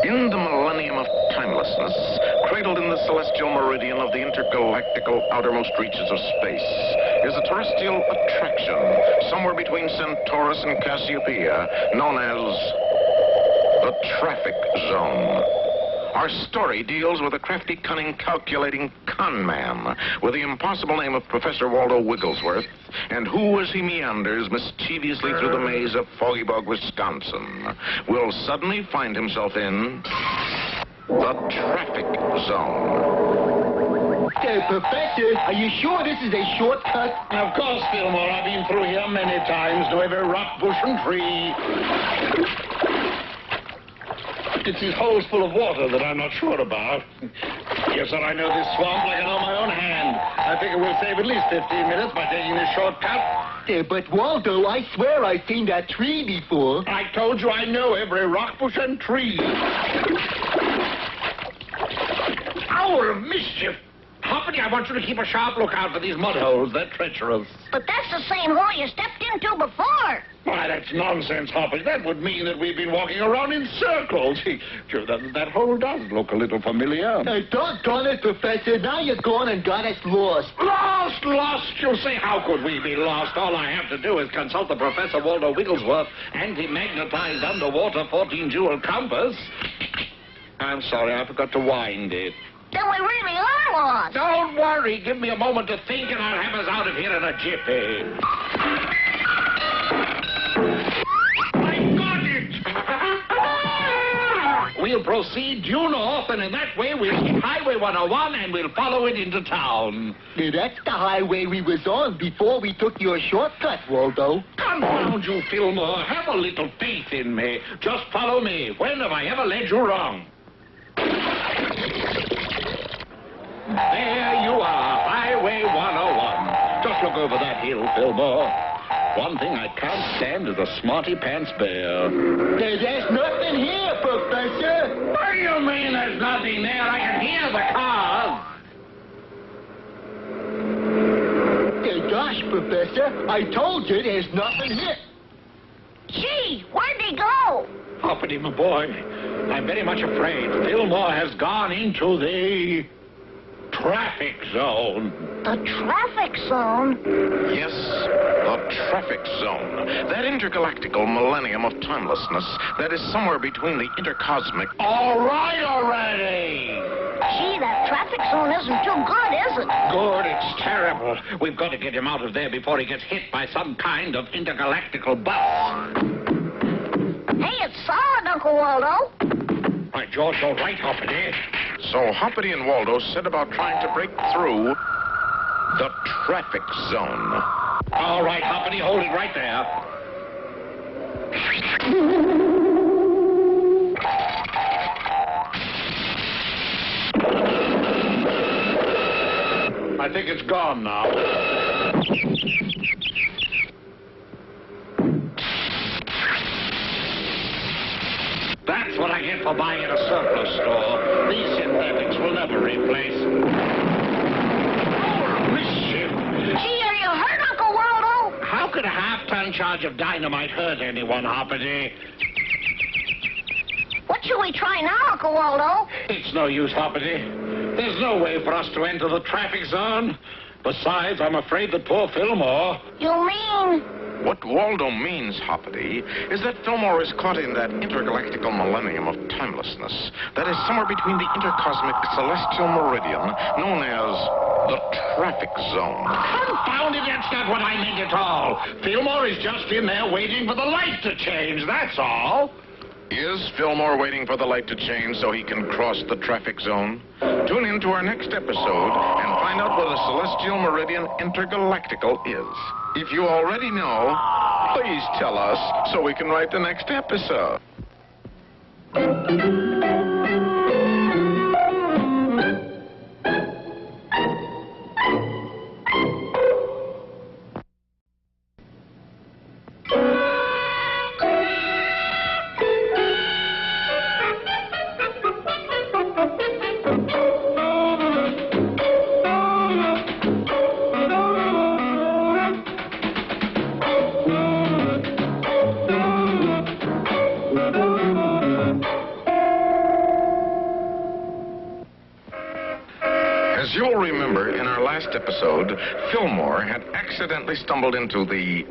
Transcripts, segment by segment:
In the millennium of timelessness, cradled in the celestial meridian of the intergalactical outermost reaches of space, is a terrestrial attraction somewhere between Centaurus and Cassiopeia, known as the traffic zone. Our story deals with a crafty, cunning, calculating con man with the impossible name of Professor Waldo Wigglesworth, and who, as he meanders mischievously through the maze of Foggy Bog, Wisconsin, will suddenly find himself in the traffic zone. Professor, are you sure this is a shortcut? Of course, Filmore. I've been through here many times, know every rock, bush, and tree. It's these holes full of water that I'm not sure about. Yes, sir, I know this swamp like I know my own hand. I figure we'll save at least 15 minutes by taking this shortcut. But Waldo, I swear I've seen that tree before. I told you I know every rock, bush, and tree. Hour of mischief! Hoppity, I want you to keep a sharp lookout for these mud holes. They're treacherous. But that's the same hole you stepped into before. Why, that's nonsense, Hoppity. That would mean that we've been walking around in circles. Sure, that hole does look a little familiar. Doggone it, Professor. Now you're gone and got us lost. Lost, you'll say. How could we be lost? All I have to do is consult the Professor Waldo Wigglesworth anti-magnetized underwater 14-jewel compass. I'm sorry, I forgot to wind it. Then we really are lost. Don't worry. Give me a moment to think, and I'll have us out of here in a jiffy. I got it! We'll proceed due north, and in that way we'll hit Highway 101, and we'll follow it into town. That's the highway we was on before we took your shortcut, Waldo. Confound you, Filmore. Have a little faith in me. Just follow me. When have I ever led you wrong? There you are, Highway 101. Just look over that hill, Filmore. One thing I can't stand is a smarty pants bear. There's nothing here, Professor. What do you mean there's nothing there? I can hear the cars. Gosh, Professor, I told you there's nothing here. Gee, where'd he go? Hoppity, my boy, I'm very much afraid Filmore has gone into the traffic zone. The traffic zone? Yes, the traffic zone. That intergalactical millennium of timelessness that is somewhere between the intercosmic... All right already! Gee, that traffic zone isn't too good, is it? Good, it's terrible. We've got to get him out of there before he gets hit by some kind of intergalactical bus. Hey, it's solid, Uncle Waldo. By George, all right, Hoppity. So Hoppity and Waldo set about trying to break through the traffic zone. All right, Hoppity, hold it right there. I think it's gone now. That's what I get for buying at a surplus store. These synthetics will never replace. Oh, mischief! Gee, are you hurt, Uncle Waldo? How could a half-ton charge of dynamite hurt anyone, Hoppity? What should we try now, Uncle Waldo? It's no use, Hoppity. There's no way for us to enter the traffic zone. Besides, I'm afraid that poor Filmore... You mean... What Waldo means, Hoppity, is that Filmore is caught in that intergalactical millennium of timelessness that is somewhere between the intercosmic celestial meridian known as the traffic zone. Confound it, that's not what I meant at all. Filmore is just in there waiting for the light to change, that's all. Is Filmore waiting for the light to change so he can cross the traffic zone? Tune in to our next episode and find out what a celestial meridian intergalactical is. If you already know, please tell us so we can write the next episode. As you'll remember, in our last episode, Filmore had accidentally stumbled into the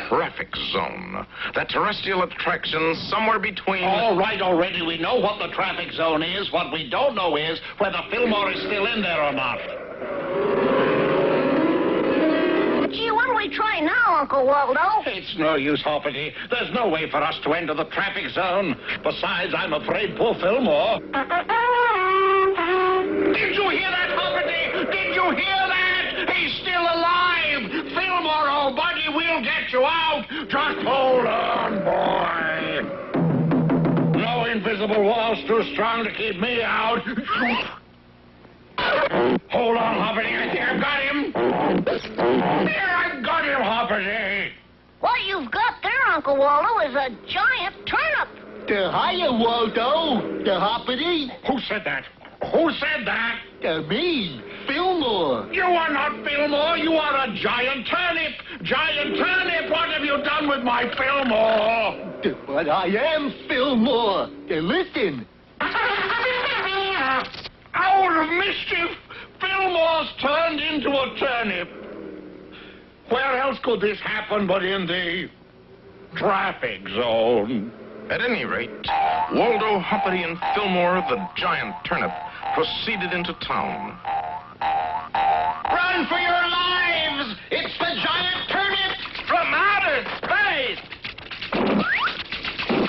traffic zone. That terrestrial attraction somewhere between... All right, already. We know what the traffic zone is. What we don't know is whether Filmore is still in there or not. Gee, what do we try now, Uncle Waldo? It's no use, Hoppity. There's no way for us to enter the traffic zone. Besides, I'm afraid poor Filmore... Did you hear that, Hoppity? Did you hear that? He's still alive! Filmore, old buddy, we'll get you out! Just hold on, boy! No invisible wall's too strong to keep me out. Hold on, Hoppity. I think I've got him. There, I've got him, Hoppity. What you've got there, Uncle Waldo, is a giant turnip. Hiya, Waldo. The Hoppity. Who said that? Who said that? Me, Filmore. You are not Filmore. You are a giant turnip. Giant turnip, what have you done with my Filmore? But I am Filmore. Listen. Out of mischief, Filmore's turned into a turnip. Where else could this happen but in the traffic zone? At any rate, Waldo, Hoppity, and Filmore, the giant turnip, proceeded into town. Run for your lives! It's the giant turnip from outer space!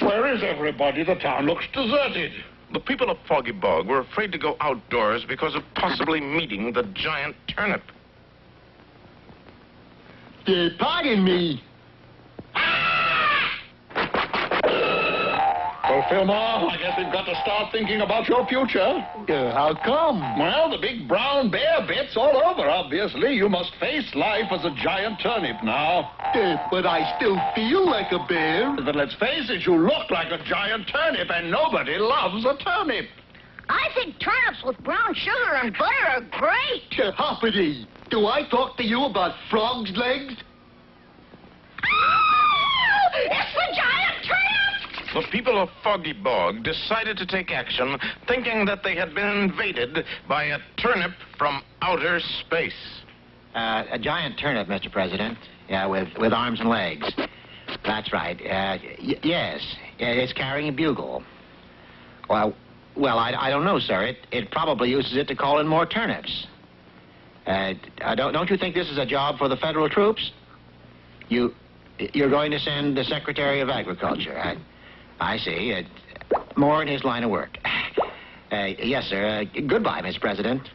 Where is everybody? The town looks deserted. The people of Foggy Bog were afraid to go outdoors because of possibly meeting the giant turnip. Pardon me. Well, Filmore, I guess we've got to start thinking about your future. How come? Well, the big brown bear bit's all over, obviously. You must face life as a giant turnip now. But I still feel like a bear. But let's face it, you look like a giant turnip, and nobody loves a turnip. I think turnips with brown sugar and butter are great. Hoppity, do I talk to you about frog's legs? It's the giant turnip! The people of Foggy Bog decided to take action, thinking that they had been invaded by a turnip from outer space. A giant turnip, Mr. President. Yeah, with arms and legs. That's right. Yes. It's carrying a bugle. Well, I don't know, sir. It probably uses it to call in more turnips. Don't you think this is a job for the federal troops? You're going to send the Secretary of Agriculture. I see. More in his line of work. Yes, sir. Goodbye, Mr. President.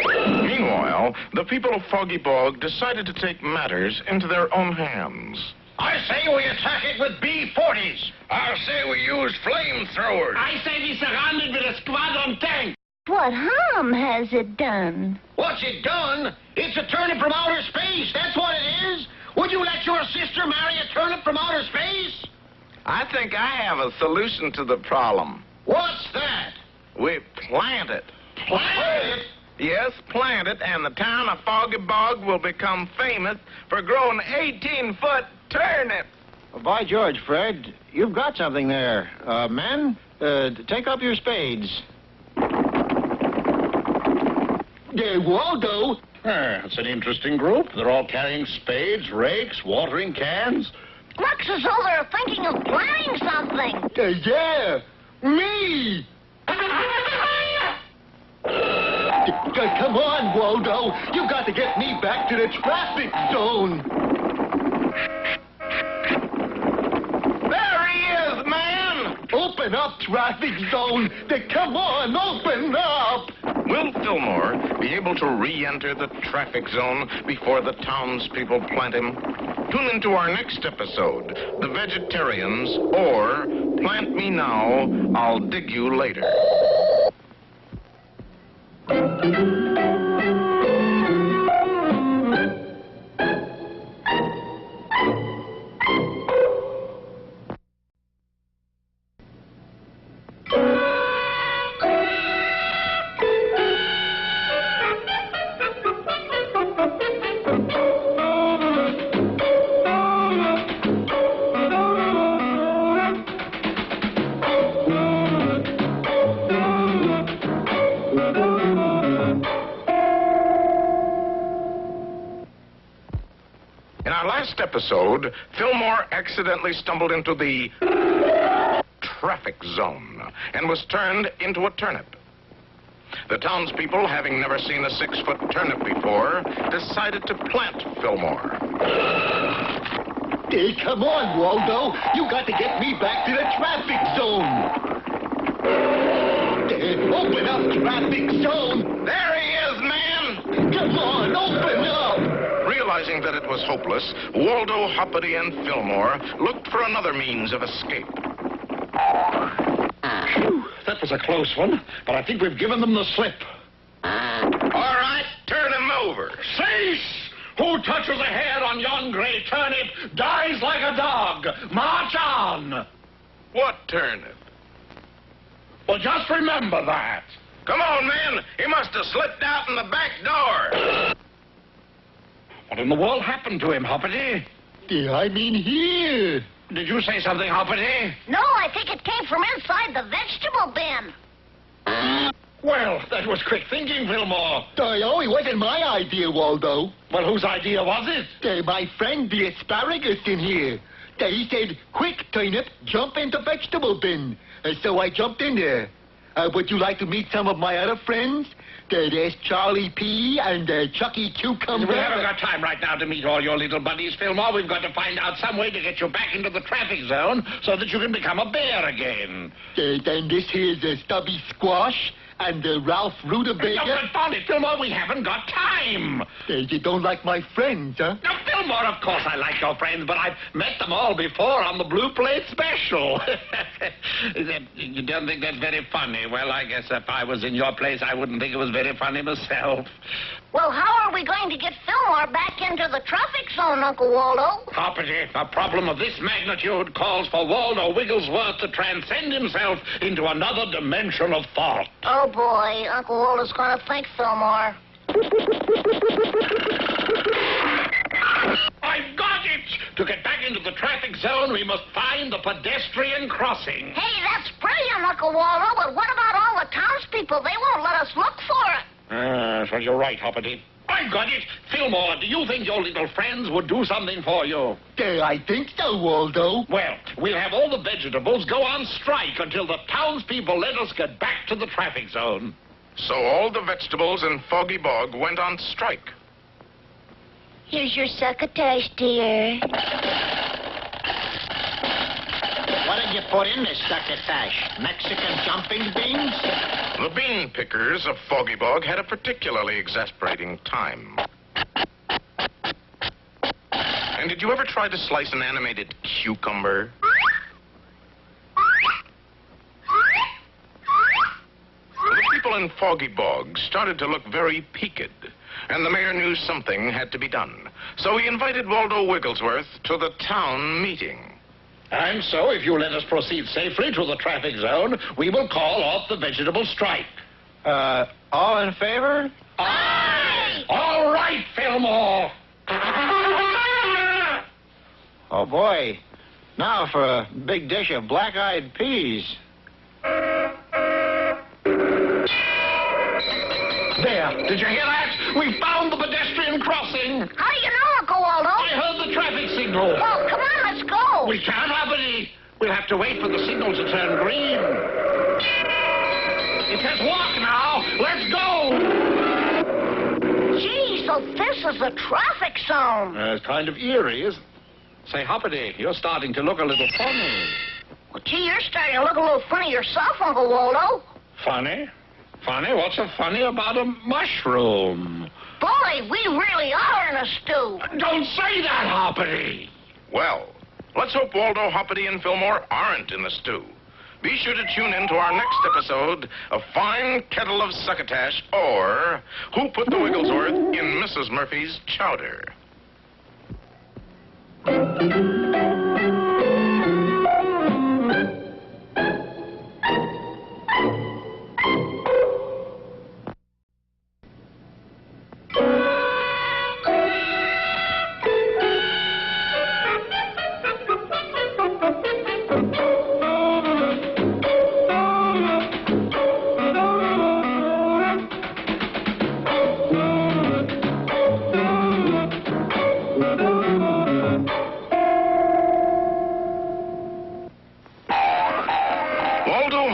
Meanwhile, the people of Foggy Bog decided to take matters into their own hands. I say we attack it with B-40s. I say we use flamethrowers. I say we surround it with a squadron tank. What harm has it done? What's it done? It's a turnip from outer space. That's what it is. Would you let your sister marry a turnip from outer space? I think I have a solution to the problem. What's that? We plant it. Plant it? Yes, plant it, and the town of Foggy Bog will become famous for growing 18-foot turnips. Well, by George, Fred, you've got something there. Men, take up your spades. Waldo. It's an interesting group. They're all carrying spades, rakes, watering cans. Looks as though they're thinking of planting something. Yeah, me. Come on, Waldo. You've got to get me back to the traffic zone. There he traffic zone. Come on, open up. Will Filmore be able to re-enter the traffic zone before the townspeople plant him? Tune into our next episode, The Vegetarians, or Plant Me Now, I'll Dig You Later. Episode, Filmore accidentally stumbled into the traffic zone and was turned into a turnip. The townspeople, having never seen a 6-foot turnip before, decided to plant Filmore. Hey, come on, Waldo. You got to get me back to the traffic zone. Open up, traffic zone. There he is, man! Come on, open up. Realizing that it was hopeless, Waldo, Hoppity, and Filmore looked for another means of escape. Phew, that was a close one, but I think we've given them the slip. All right, turn him over. Cease! Who touches a hair on yon gray turnip dies like a dog. March on! What turnip? Well, just remember that. Come on, man. He must have slipped out in the back door. What in the world happened to him, Hoppity? I mean here. Did you say something, Hoppity? No, I think it came from inside the vegetable bin. Well, that was quick thinking, Filmore. Oh, it wasn't my idea, Waldo. Well, whose idea was it? My friend, the asparagus in here. He said, quick, turnip, jump into vegetable bin. So I jumped in there. Would you like to meet some of my other friends? There's Charlie P. and Chucky Cucumber. We haven't got time right now to meet all your little buddies, Filmore. We've got to find out some way to get you back into the traffic zone so that you can become a bear again. Then this here's Stubby Squash and Ralph Rutabaga. No, confound it, Filmore. We haven't got time. You don't like my friends, huh? Now, Filmore, of course I like your friends, but I've met them all before on the Blue Plate Special. You don't think that's very funny? Well, I guess if I was in your place, I wouldn't think it was very funny myself. Well, how are we going to get Filmore back into the traffic zone, Uncle Waldo? Hoppity, a problem of this magnitude calls for Waldo Wigglesworth to transcend himself into another dimension of thought. Oh, boy. Uncle Waldo's going to thank Filmore. I've got it! To get back into the traffic zone, we must find the pedestrian crossing. Hey, that's brilliant, Uncle Waldo, but what about all the townspeople? They won't let us look for it. So you're right, Hoppity. I've got it. Filmore, do you think your little friends would do something for you? I think so, Waldo. Well, we'll have all the vegetables go on strike until the townspeople let us get back to the traffic zone. So all the vegetables in Foggy Bog went on strike. Here's your succotash, dear. What did you put in this succotash? Mexican jumping beans? The bean pickers of Foggy Bog had a particularly exasperating time. And did you ever try to slice an animated cucumber? The people in Foggy Bog started to look very peaked, and the mayor knew something had to be done. So he invited Waldo Wigglesworth to the town meeting. And so, if you let us proceed safely to the traffic zone, we will call off the vegetable strike. All in favor? Aye! All right, Filmore! Oh, boy. Now for a big dish of black-eyed peas. There, did you hear that? We found the pedestrian crossing. How do you know, Uncle Waldo? I heard the traffic signal. Well, come on, let's go. We can't, Hoppity. We'll have to wait for the signal to turn green. It says walk now. Let's go. Gee, so this is the traffic zone. It's kind of eerie, isn't it? Say, Hoppity, you're starting to look a little funny. Well, gee, you're starting to look a little funny yourself, Uncle Waldo. Funny? Funny? What's so funny about a mushroom? Boy, we really are in a stew. Don't say that, Hoppity! Well, let's hope Waldo, Hoppity, and Filmore aren't in the stew. Be sure to tune in to our next episode of Fine Kettle of Succotash, or Who Put the Wigglesworth in Mrs. Murphy's Chowder?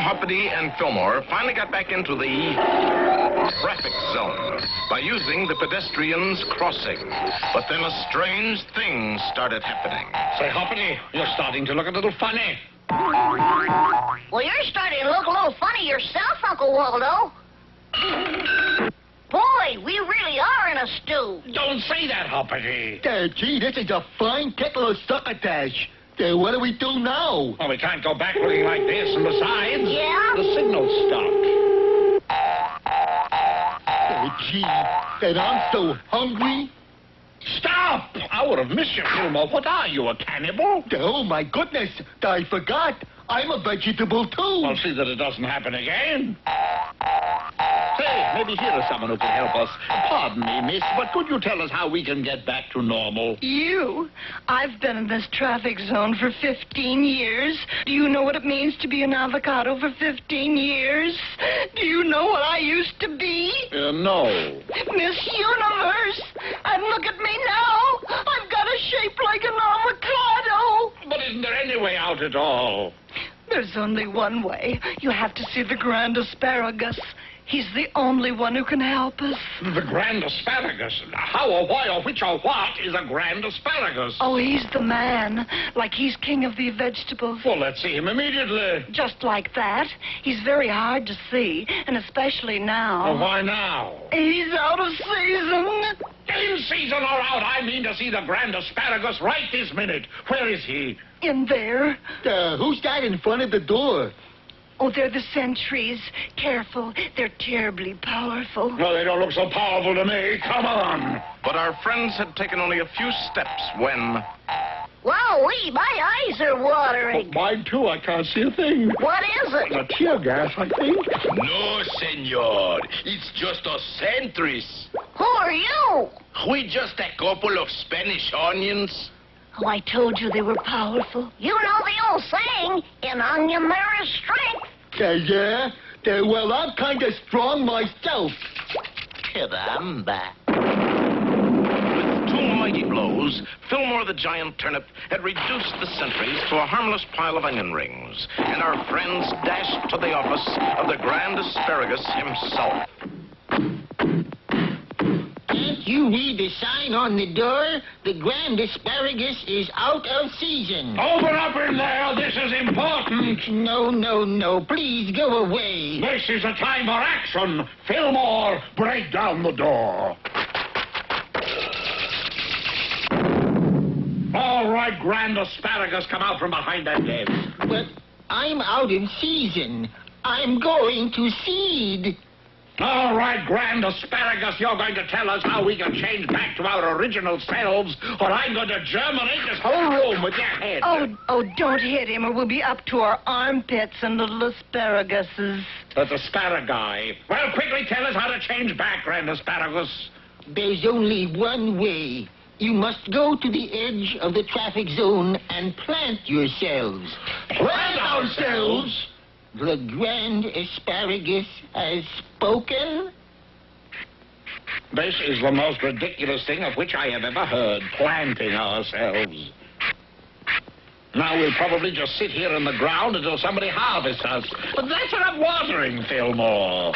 Hoppity and Filmore finally got back into the traffic zone by using the pedestrians crossing. But then a strange thing started happening. Say, Hoppity, you're starting to look a little funny. Well, you're starting to look a little funny yourself, Uncle Waldo. Boy, we really are in a stew. Don't say that, Hoppity. Gee, this is a fine kettle of succotash. What do we do now? Well, we can't go back looking like this, and besides... Yeah? The signal stopped. Oh, gee, and I'm so hungry. Stop! I would have missed you, Filmore. What are you, a cannibal? Oh, my goodness, I forgot. I'm a vegetable, too. I'll see that it doesn't happen again. Say, maybe here is someone who can help us. Pardon me, miss, but could you tell us how we can get back to normal? You? I've been in this traffic zone for 15 years. Do you know what it means to be an avocado for 15 years? Do you know what I used to be? No. Miss Universe! And look at me now! I've got a shape like an avocado! But isn't there any way out at all? There's only one way. You have to see the Grand Asparagus. He's the only one who can help us. The Grand Asparagus? How or why or which or what is a Grand Asparagus? Oh, he's the man. Like he's king of the vegetables. Well, let's see him immediately. Just like that. He's very hard to see, and especially now. Well, why now? He's out of season. In season or out, I mean to see the Grand Asparagus right this minute. Where is he? In there. Who's that in front of the door? Oh, they're the sentries. Careful. They're terribly powerful. Well, they don't look so powerful to me. Come on. But our friends had taken only a few steps when... Wowee, my eyes are watering. Mine, too. I can't see a thing. What is it? A tear gas, I think. No, senor. It's just us sentries. Who are you? We just a couple of Spanish onions. Oh, I told you they were powerful. You know the old saying, in onion there is strength. Yeah? Well, I'm kind of strong myself. Caramba. With two mighty blows, Filmore the giant turnip had reduced the sentries to a harmless pile of onion rings, and our friends dashed to the office of the Grand Asparagus himself. Can't you read the sign on the door? The Grand Asparagus is out of season. Open up in there. This is important. No. Please go away. This is a time for action. Filmore, break down the door. All right, Grand Asparagus, come out from behind that desk. But I'm out of season. I'm going to seed. All right, Grand Asparagus, you're going to tell us how we can change back to our original selves, or I'm going to germinate this whole room with your head. Oh, don't hit him, or we'll be up to our armpits and little asparaguses. That's Asparagi. Well, quickly tell us how to change back, Grand Asparagus. There's only one way. You must go to the edge of the traffic zone and plant yourselves. Plant ourselves? The Grand Asparagus has spoken? This is the most ridiculous thing of which I have ever heard, planting ourselves. Now we'll probably just sit here in the ground until somebody harvests us. But that's enough watering, Filmore.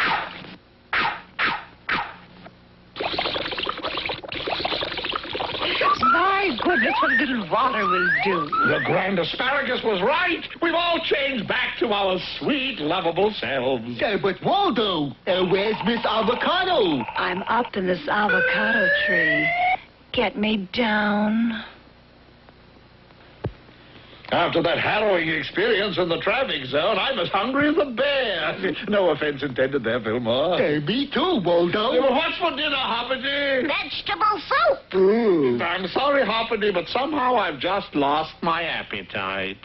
Bye, My goodness, what a little water will do. The grand asparagus was right. We've all changed back to our sweet, lovable selves. But Waldo, where's Miss Avocado? I'm up in this avocado tree. Get me down. After that harrowing experience in the traffic zone, I'm as hungry as a bear. No offense intended there, Filmore. Me too, Waldo. Well, what's for dinner, Hoppity? Vegetable soup. I'm sorry, Hoppity, but somehow I've just lost my appetite.